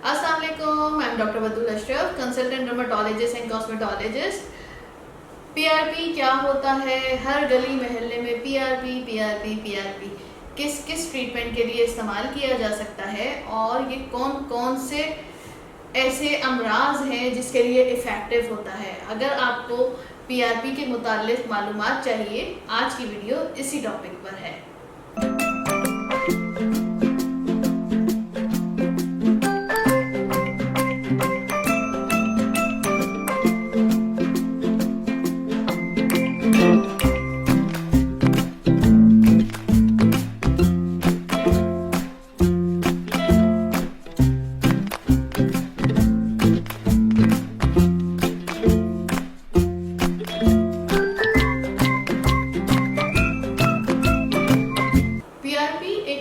अस्सलाम वालेकुम, I am doctor Batool Ashraf, consultant dermatologist and cosmetologist. PRP क्या होता है? हर गली मोहल्ले में पीआरपी किस किस ट्रीटमेंट के लिए इस्तेमाल किया जा सकता है और ये कौन कौन से ऐसे अमराज हैं जिसके लिए इफ़ेक्टिव होता है। अगर आपको पीआरपी के मुताल्लिक़ मालूमात चाहिए, आज की वीडियो इसी टॉपिक पर है।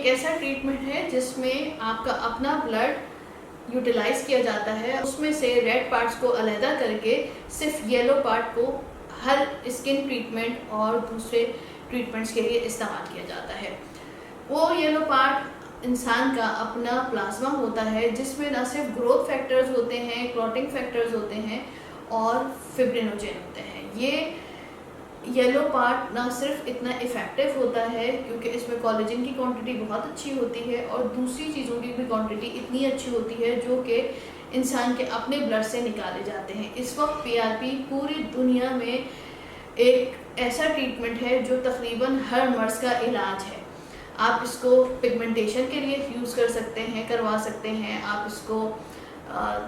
ऐसा ट्रीटमेंट है जिसमें आपका अपना ब्लड यूटिलाइज किया जाता है। उसमें से रेड पार्ट्स को अलहदा करके सिर्फ येलो पार्ट को हर स्किन ट्रीटमेंट और दूसरे ट्रीटमेंट्स के लिए इस्तेमाल किया जाता है। वो येलो पार्ट इंसान का अपना प्लाज्मा होता है जिसमें न सिर्फ ग्रोथ फैक्टर्स होते हैं, क्लॉटिंग फैक्टर्स होते हैं और फिब्रिनोजेन होते हैं। ये येलो पार्ट ना सिर्फ इतना इफ़ेक्टिव होता है क्योंकि इसमें कोलेजन की क्वांटिटी बहुत अच्छी होती है और दूसरी चीज़ों की भी क्वांटिटी इतनी अच्छी होती है जो कि इंसान के अपने ब्लड से निकाले जाते हैं। इस वक्त पीआरपी पूरी दुनिया में एक ऐसा ट्रीटमेंट है जो तकरीबन हर मर्ज़ का इलाज है। आप इसको पिगमेंटेशन के लिए यूज़ कर सकते हैं, करवा सकते हैं। आप इसको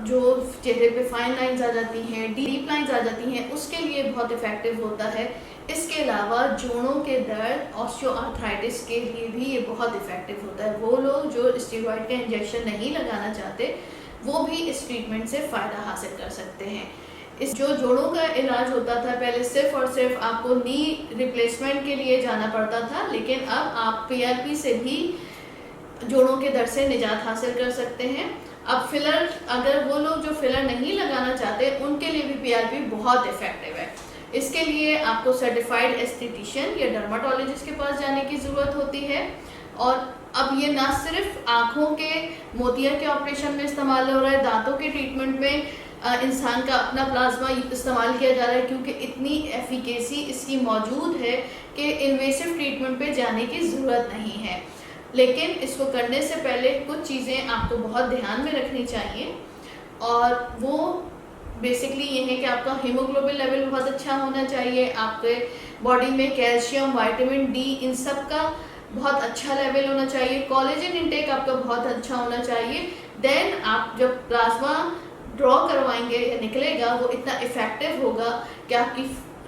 जो चेहरे पे फाइन लाइंस आ जाती हैं, डीप लाइंस आ जाती हैं, उसके लिए बहुत इफ़ेक्टिव होता है। इसके अलावा जोड़ों के दर्द, ऑस्टियोआर्थराइटिस के लिए भी ये बहुत इफ़ेक्टिव होता है। वो लोग जो स्टेरॉइड का इंजेक्शन नहीं लगाना चाहते वो भी इस ट्रीटमेंट से फ़ायदा हासिल कर सकते हैं। इस जो जोड़ों का इलाज होता था पहले सिर्फ और सिर्फ आपको नी रिप्लेसमेंट के लिए जाना पड़ता था, लेकिन अब आप पीआरपी से भी जोड़ों के दर्द से निजात हासिल कर सकते हैं। अब फिलर, अगर वो लोग जो फिलर नहीं लगाना चाहते उनके लिए भी पीआरपी बहुत इफ़ेक्टिव है। इसके लिए आपको सर्टिफाइड एस्थेटिशियन या डर्मेटोलॉजिस्ट के पास जाने की ज़रूरत होती है। और अब ये ना सिर्फ आँखों के मोतिया के ऑपरेशन में इस्तेमाल हो रहा है, दांतों के ट्रीटमेंट में इंसान का अपना प्लाज्मा इस्तेमाल किया जा रहा है क्योंकि इतनी एफिकेसी इसकी मौजूद है कि इन्वेसिव ट्रीटमेंट पे जाने की ज़रूरत नहीं है। लेकिन इसको करने से पहले कुछ चीज़ें आपको बहुत ध्यान में रखनी चाहिए और वो बेसिकली ये है कि आपका हीमोग्लोबिन लेवल बहुत अच्छा होना चाहिए, आपके बॉडी में कैल्शियम, विटामिन डी, इन सब का बहुत अच्छा लेवल होना चाहिए, कोलेजन इंटेक आपका बहुत अच्छा होना चाहिए। देन आप जब प्लाज्मा ड्रॉ करवाएंगे या निकलेगा वो इतना इफ़ेक्टिव होगा कि आपकी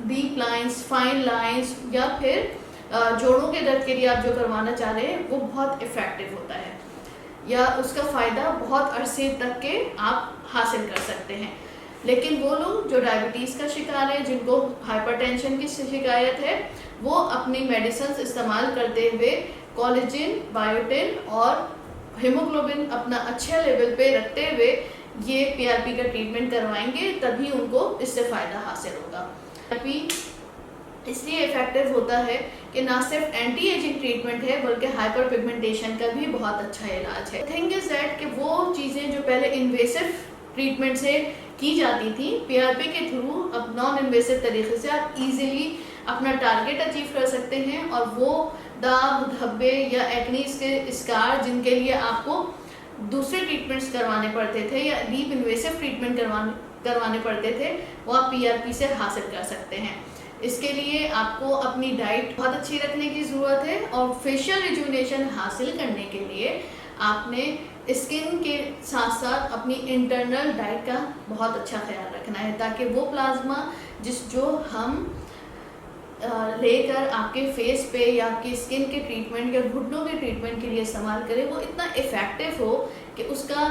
डीप लाइंस, फाइन लाइंस या फिर जोड़ों के दर्द के लिए आप जो करवाना चाह रहे हैं वो बहुत इफ़ेक्टिव होता है या उसका फ़ायदा बहुत अरसे तक के आप हासिल कर सकते हैं। लेकिन वो लोग जो डायबिटीज़ का शिकार है, जिनको हाइपरटेंशन की शिकायत है, वो अपनी मेडिसिन इस्तेमाल करते हुए कोलेजन, बायोटिन और हीमोग्लोबिन अपना अच्छे लेवल पे रखते हुए ये पीआरपी का ट्रीटमेंट करवाएंगे, तभी उनको इससे फ़ायदा हासिल होगा। पीआरपी इसलिए इफ़ेक्टिव होता है कि ना सिर्फ एंटी एजिंग ट्रीटमेंट है बल्कि हाइपर पिगमेंटेशन का भी बहुत अच्छा इलाज है। थिंग इज़ दैट कि वो चीज़ें जो पहले इन्वेसिव ट्रीटमेंट से की जाती थी, पीआरपी के थ्रू अब नॉन इन्वेसिव तरीके से आप इजीली अपना टारगेट अचीव कर सकते हैं। और वो दाग, धब्बे या एक्नीज के स्कार जिनके लिए आपको दूसरे ट्रीटमेंट्स करवाने पड़ते थे या डीप इन्वेसिव ट्रीटमेंट करवाने पड़ते थे, वो आप पीआरपी से हासिल कर सकते हैं। इसके लिए आपको अपनी डाइट बहुत अच्छी रखने की ज़रूरत है और फेशियल रिजुविनेशन हासिल करने के लिए आपने स्किन के साथ साथ अपनी इंटरनल डाइट का बहुत अच्छा ख्याल रखना है ताकि वो प्लाज्मा जो हम लेकर आपके फेस पे या आपकी स्किन के ट्रीटमेंट या घुटनों के ट्रीटमेंट के लिए इस्तेमाल करें वो इतना इफ़ेक्टिव हो कि उसका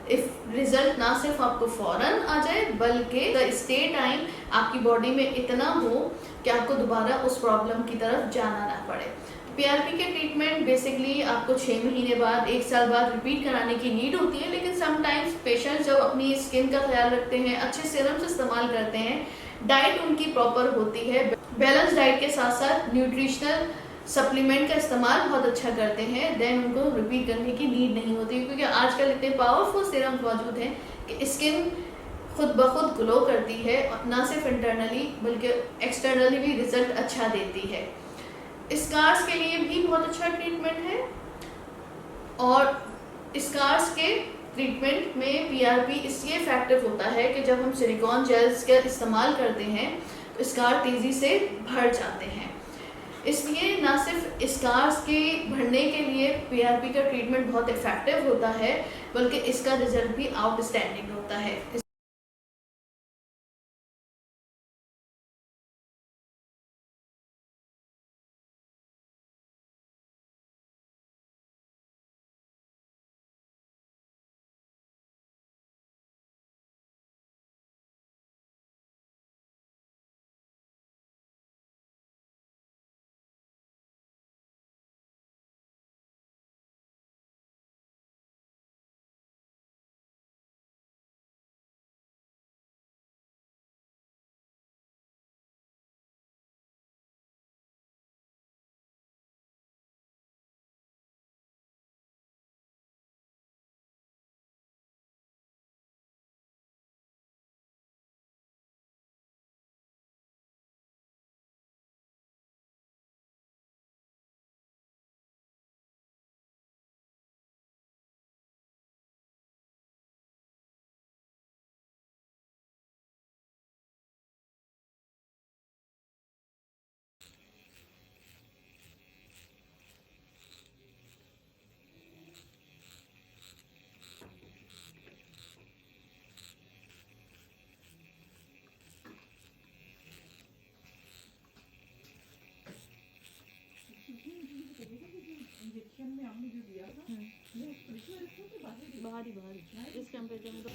रिज़ल्ट ना सिर्फ आपको फ़ौरन आ जाए बल्कि स्टे टाइम आपकी बॉडी में इतना हो कि आपको दोबारा उस प्रॉब्लम की तरफ जाना ना पड़े। पीआरपी के ट्रीटमेंट बेसिकली आपको 6 महीने बाद, 1 साल बाद रिपीट कराने की नीड होती है, लेकिन समटाइम्स पेशेंट्स जब अपनी स्किन का ख्याल रखते हैं, अच्छे सीरम्स इस्तेमाल करते हैं, डाइट उनकी प्रॉपर होती है, बैलेंस डाइट के साथ साथ न्यूट्रिशनल सप्लीमेंट का इस्तेमाल बहुत अच्छा करते हैं, देन उनको रिपीट करने की नीड नहीं होती, क्योंकि आजकल इतने पावरफुल सीरम मौजूद हैं कि स्किन खुद ब खुद ग्लो करती है, और ना सिर्फ इंटरनली बल्कि एक्सटर्नली भी रिजल्ट अच्छा देती है। स्कार्स के लिए भी बहुत अच्छा ट्रीटमेंट है, और स्कार्स के ट्रीटमेंट में पीआरपी इसलिए इफेक्टिव होता है कि जब हम सिलिकॉन जेल्स का इस्तेमाल करते हैं तो स्कार तेज़ी से भर जाते हैं। इसलिए ना सिर्फ स्कार्स के भरने के लिए पीआरपी का ट्रीटमेंट बहुत इफेक्टिव होता है, बल्कि इसका रिजल्ट भी आउटस्टैंडिंग होता है। बाहरी इस टेम्परेचर में तो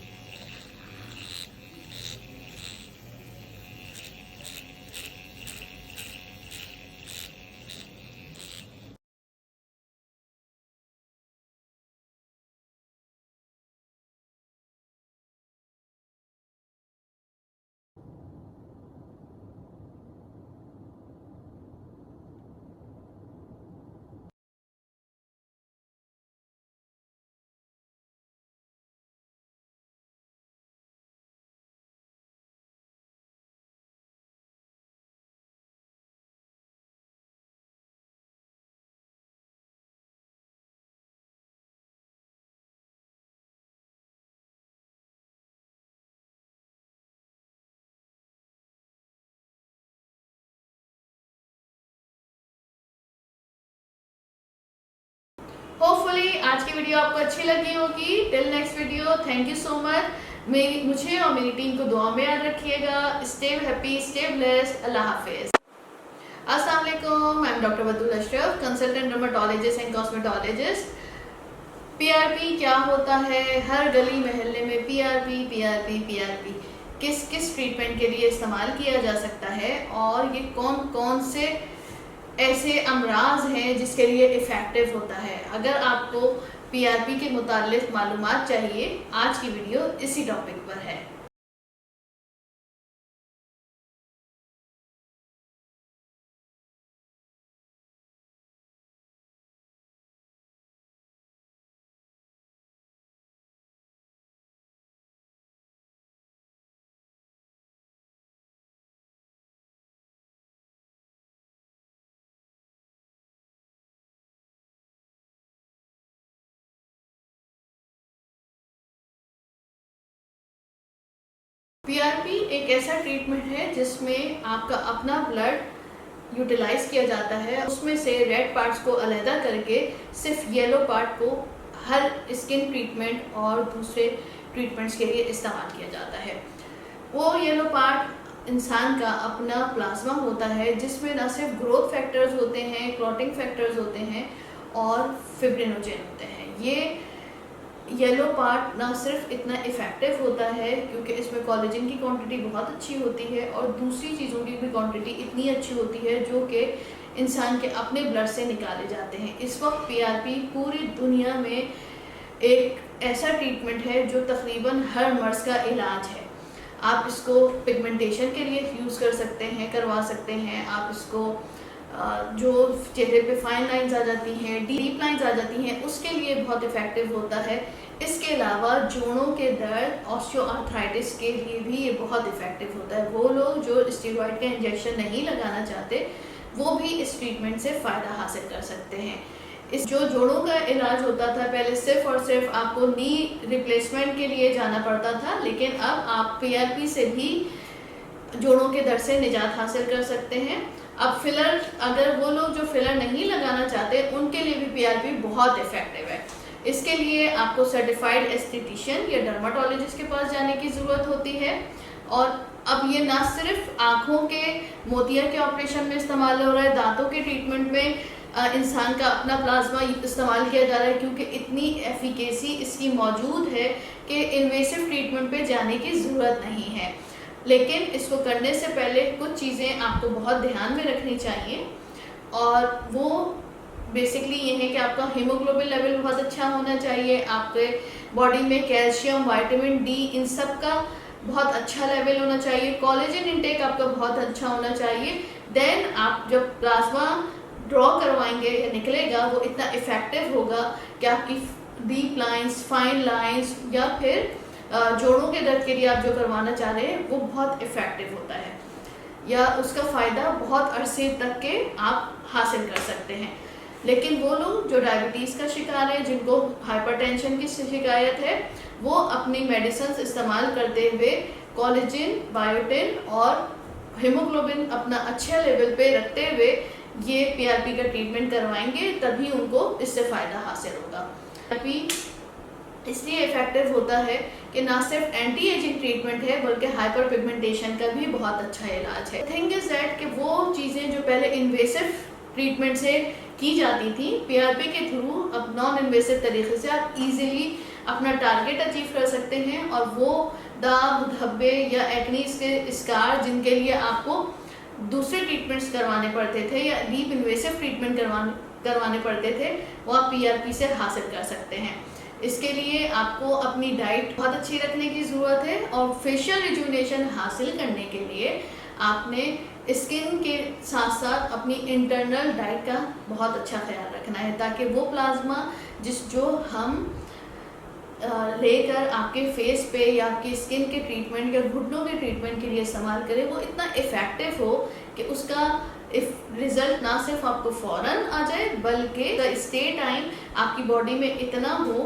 होपफुली आज की वीडियो आपको अच्छी लगी होगी। Till next video, thank you so much. मुझे और मेरी टीम को दुआ में याद रखिएगा। Stay happy, stay blessed. Allah हाफिज। अस्सलाम वालेकुम, I am doctor Batool Ashraf, consultant dermatologist and cosmetologist. PRP क्या होता है? हर गली मोहल्ले में पीआरपी पीआरपी पीआरपी किस किस ट्रीटमेंट के लिए इस्तेमाल किया जा सकता है, और ये कौन कौन से ऐसे अमराज हैं जिसके लिए इफ़ेक्टिव होता है। अगर आपको पीआरपी के मुताल्लिक़ मालूमात चाहिए, आज की वीडियो इसी टॉपिक पर है। पीआरपी एक ऐसा ट्रीटमेंट है जिसमें आपका अपना ब्लड यूटिलाइज किया जाता है, उसमें से रेड पार्ट्स को अलहदा करके सिर्फ येलो पार्ट को हर स्किन ट्रीटमेंट और दूसरे ट्रीटमेंट्स के लिए इस्तेमाल किया जाता है। वो येलो पार्ट इंसान का अपना प्लाज्मा होता है, जिसमें न सिर्फ ग्रोथ फैक्टर्स होते हैं, क्लॉटिंग फैक्टर्स होते हैं और फिब्रिनोजेन होते हैं। ये येलो पार्ट ना सिर्फ इतना इफ़ेक्टिव होता है क्योंकि इसमें कोलेजन की क्वांटिटी बहुत अच्छी होती है, और दूसरी चीज़ों की भी क्वांटिटी इतनी अच्छी होती है जो कि इंसान के अपने ब्लड से निकाले जाते हैं। इस वक्त पीआरपी पूरी दुनिया में एक ऐसा ट्रीटमेंट है जो तकरीबन हर मर्ज़ का इलाज है। आप इसको पिगमेंटेशन के लिए यूज़ कर सकते हैं, करवा सकते हैं। आप इसको जो चेहरे पे फाइन लाइंस आ जाती हैं, डीप लाइंस आ जाती हैं, उसके लिए बहुत इफ़ेक्टिव होता है। इसके अलावा जोड़ों के दर्द, ऑस्टियोआर्थराइटिस के लिए भी ये बहुत इफ़ेक्टिव होता है। वो लोग जो स्टेरॉइड का इंजेक्शन नहीं लगाना चाहते वो भी इस ट्रीटमेंट से फ़ायदा हासिल कर सकते हैं। इस जो जोड़ों का इलाज होता था पहले सिर्फ और सिर्फ आपको नी रिप्लेसमेंट के लिए जाना पड़ता था, लेकिन अब आप पीआरपी से भी जोड़ों के दर्द से निजात हासिल कर सकते हैं। अब फिलर, अगर वो लोग जो फिलर नहीं लगाना चाहते उनके लिए भी पीआरपी बहुत इफेक्टिव है। इसके लिए आपको सर्टिफाइड एस्थेटिशियन या डर्माटोलॉजिस्ट के पास जाने की ज़रूरत होती है। और अब ये ना सिर्फ आँखों के मोतिया के ऑपरेशन में इस्तेमाल हो रहा है, दांतों के ट्रीटमेंट में इंसान का अपना प्लाज्मा इस्तेमाल किया जा रहा है, क्योंकि इतनी एफिकेसी इसकी मौजूद है कि इन्वेसिव ट्रीटमेंट पे जाने की ज़रूरत नहीं है। लेकिन इसको करने से पहले कुछ चीज़ें आपको बहुत ध्यान में रखनी चाहिए, और वो बेसिकली ये है कि आपका हीमोग्लोबिन लेवल बहुत अच्छा होना चाहिए, आपके बॉडी में कैल्शियम, विटामिन डी, इन सब का बहुत अच्छा लेवल होना चाहिए, कोलेजन इंटेक आपका बहुत अच्छा होना चाहिए। देन आप जब प्लाज्मा ड्रॉ करवाएंगे या निकलेगा वो इतना इफेक्टिव होगा कि आपकी डीप लाइंस, फाइन लाइंस या फिर जोड़ों के दर्द के लिए आप जो करवाना चाह रहे हैं वो बहुत इफेक्टिव होता है, या उसका फ़ायदा बहुत अरसे तक के आप हासिल कर सकते हैं। लेकिन वो लोग जो डायबिटीज़ का शिकार है, जिनको हाइपरटेंशन की शिकायत है, वो अपनी मेडिसिन इस्तेमाल करते हुए कोलेजन, बायोटिन और हीमोग्लोबिन अपना अच्छे लेवल पे रखते हुए ये पीआरपी का ट्रीटमेंट करवाएंगे, तभी उनको इससे फ़ायदा हासिल होगा। पीआरपी इसलिए इफेक्टिव होता है कि ना सिर्फ एंटी एजिंग ट्रीटमेंट है बल्कि हाइपर पिगमेंटेशन का भी बहुत अच्छा इलाज है। थिंग इज दैट कि वो चीज़ें जो पहले इन्वेसिव ट्रीटमेंट से की जाती थी, पीआरपी के थ्रू अब नॉन इन्वेसिव तरीके से आप इजीली अपना टारगेट अचीव कर सकते हैं। और वो दाग, धब्बे या एक्नीज के स्कार जिनके लिए आपको दूसरे ट्रीटमेंट्स करवाने पड़ते थे या डीप इन्वेसिव ट्रीटमेंट करवाने पड़ते थे, वो आप पीआरपी से हासिल कर सकते हैं। इसके लिए आपको अपनी डाइट बहुत अच्छी रखने की ज़रूरत है, और फेशियल रिजुविनेशन हासिल करने के लिए आपने स्किन के साथ साथ अपनी इंटरनल डाइट का बहुत अच्छा ख्याल रखना है, ताकि वो प्लाज्मा जो हम लेकर आपके फेस पे या आपकी स्किन के ट्रीटमेंट या घुटनों के ट्रीटमेंट के लिए इस्तेमाल करें, वो इतना इफ़ेक्टिव हो कि उसका रिजल्ट ना सिर्फ आपको फ़ौरन आ जाए बल्कि स्टे टाइम आपकी बॉडी में इतना हो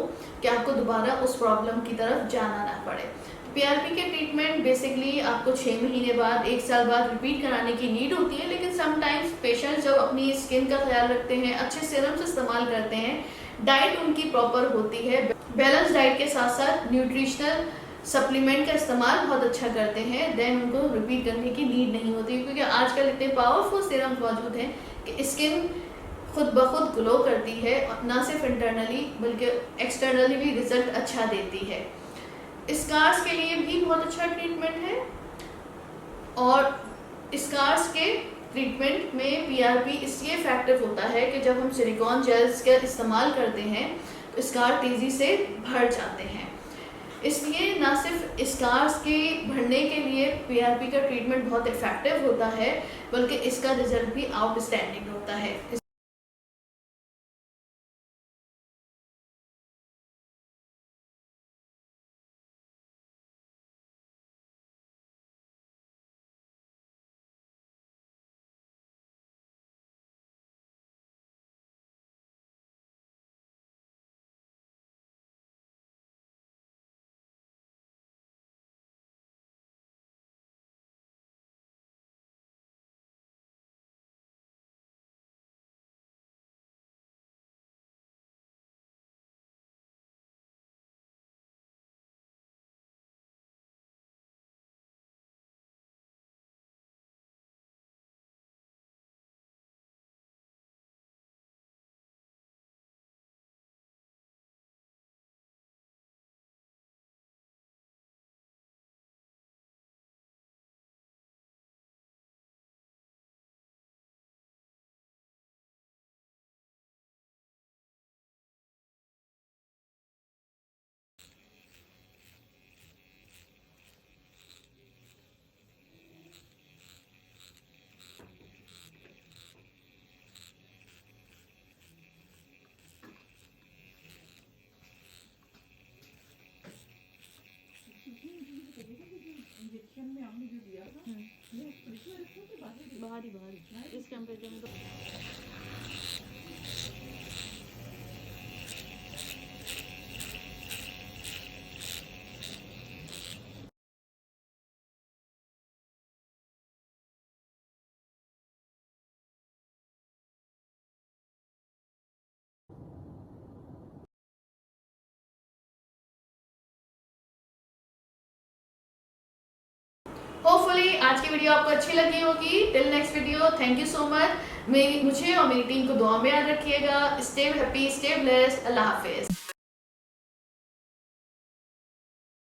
कि आपको दोबारा उस प्रॉब्लम की तरफ जाना ना पड़े। पीआरपी के ट्रीटमेंट बेसिकली आपको 6 महीने बाद, 1 साल बाद रिपीट कराने की नीड होती है, लेकिन समटाइम्स पेशेंट जब अपनी स्किन का ख्याल रखते हैं, अच्छे सीरम्स इस्तेमाल करते हैं, डाइट उनकी प्रॉपर होती है, बैलेंस डाइट के साथ साथ न्यूट्रिशनल सप्लीमेंट का इस्तेमाल बहुत अच्छा करते हैं, देन उनको रिपीट करने की नीड नहीं होती, क्योंकि आजकल इतने पावरफुल सीरम्स मौजूद हैं कि स्किन खुद ब खुद ग्लो करती है, ना सिर्फ इंटरनली बल्कि एक्सटर्नली भी रिजल्ट अच्छा देती है। स्कार्स के लिए भी बहुत अच्छा ट्रीटमेंट है, और स्कार्स के ट्रीटमेंट में पीआरपी इसलिए इफेक्टिव होता है कि जब हम सिलिकॉन जेल्स का इस्तेमाल करते हैं तो स्कार तेज़ी से भर जाते हैं। इसलिए ना सिर्फ स्कार्स के भरने के लिए पीआरपी का ट्रीटमेंट बहुत इफेक्टिव होता है, बल्कि इसका रिजल्ट भी आउटस्टैंडिंग होता है। बाहर ही इस टेम्परेचर में तो होपफुली आज की वीडियो आपको अच्छी लगी होगी। Till next video, thank you so much. मुझे और मेरी टीम को दुआ में याद रखिएगा। Stay happy, stay blessed. Allah हाफिज।